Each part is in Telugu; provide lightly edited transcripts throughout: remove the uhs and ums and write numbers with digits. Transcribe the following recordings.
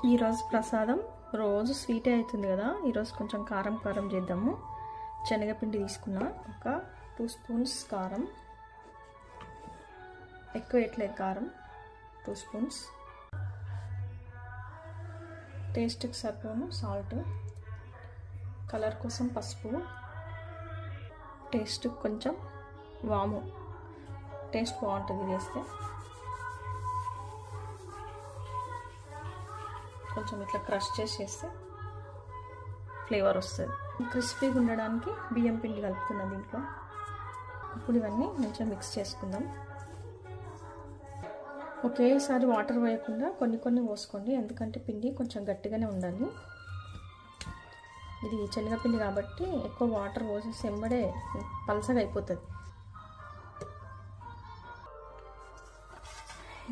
ఈరోజు ప్రసాదం రోజు స్వీటే అవుతుంది కదా, ఈరోజు కొంచెం కారం కారం చేద్దాము. శనగపిండి తీసుకున్నా, ఒక 2 స్పూన్స్ కారం, ఎక్కువ వేయట్లేదు కారం, 2 స్పూన్స్. టేస్ట్కి సరిపోను సాల్ట్, కలర్ కోసం పసుపు, టేస్ట్ కొంచెం వాము, టేస్ట్ బాగుంటుంది వేస్తే. కొంచెం ఇట్లా క్రష్ చేసేస్తే ఫ్లేవర్ వస్తుంది. క్రిస్పీగా ఉండడానికి బియ్యం పిండి కలుపుతున్నా దీంట్లో. ఇప్పుడు ఇవన్నీ మంచిగా మిక్స్ చేసుకుందాం. ఒకేసారి వాటర్ వేయకుండా కొన్ని కొన్ని పోసుకోండి, ఎందుకంటే పిండి కొంచెం గట్టిగానే ఉండాలి. ఇది శనగపిండి కాబట్టి ఎక్కువ వాటర్ పోసేసి ఎంబడే పలసగా అయిపోతుంది.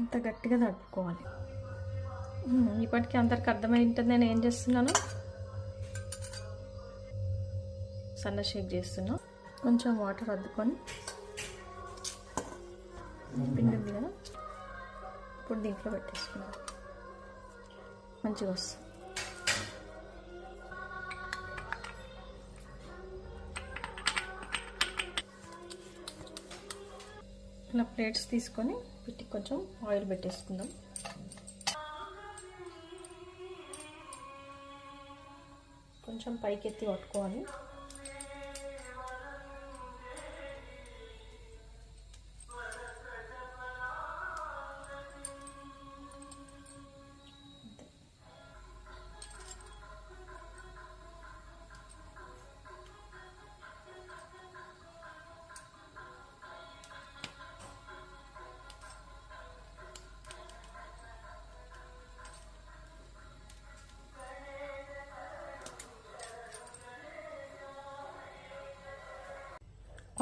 ఇంత గట్టిగా తడుపుకోవాలి. ఇప్పటికీ అందరికి అర్థమై ఉంటుంది నేను ఏం చేస్తున్నాను. సన్న షేక్ చేస్తున్నా. కొంచెం వాటర్ అద్దుకొని పిండి ఉంది కదా, ఇప్పుడు దీంట్లో పెట్టేసుకున్నాం. మంచిగా వస్తుంది. ఇలా ప్లేట్స్ తీసుకొని పెట్టి కొంచెం ఆయిల్ పెట్టేసుకుందాం. కొంచెం పైకి ఎత్తి పట్టుకోవాలి.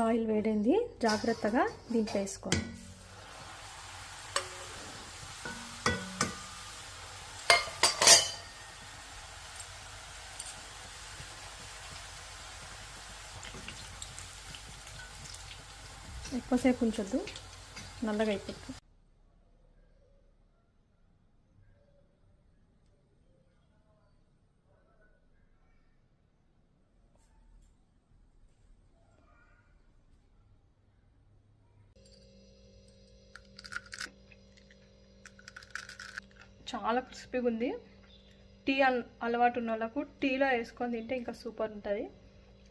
ఆయిల్ వేడింది, జాగ్రత్తగా దీంట్లో వేసుకోవాలి. ఎక్కువసేపు ఉంచొద్దు, నల్లగా అయిపోతుంది. చాలా క్రిస్పీగా ఉంది. టీ అలవాటు ఉన్న వాళ్ళకు టీలో వేసుకొని తింటే ఇంకా సూపర్ ఉంటుంది.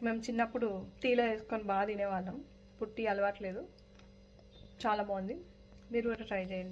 మేము చిన్నప్పుడు టీలో వేసుకొని బాగా తినేవాళ్ళం. ఇప్పుడు టీ అలవాట్లేదు. చాలా బాగుంది, మీరు కూడా ట్రై చేయండి.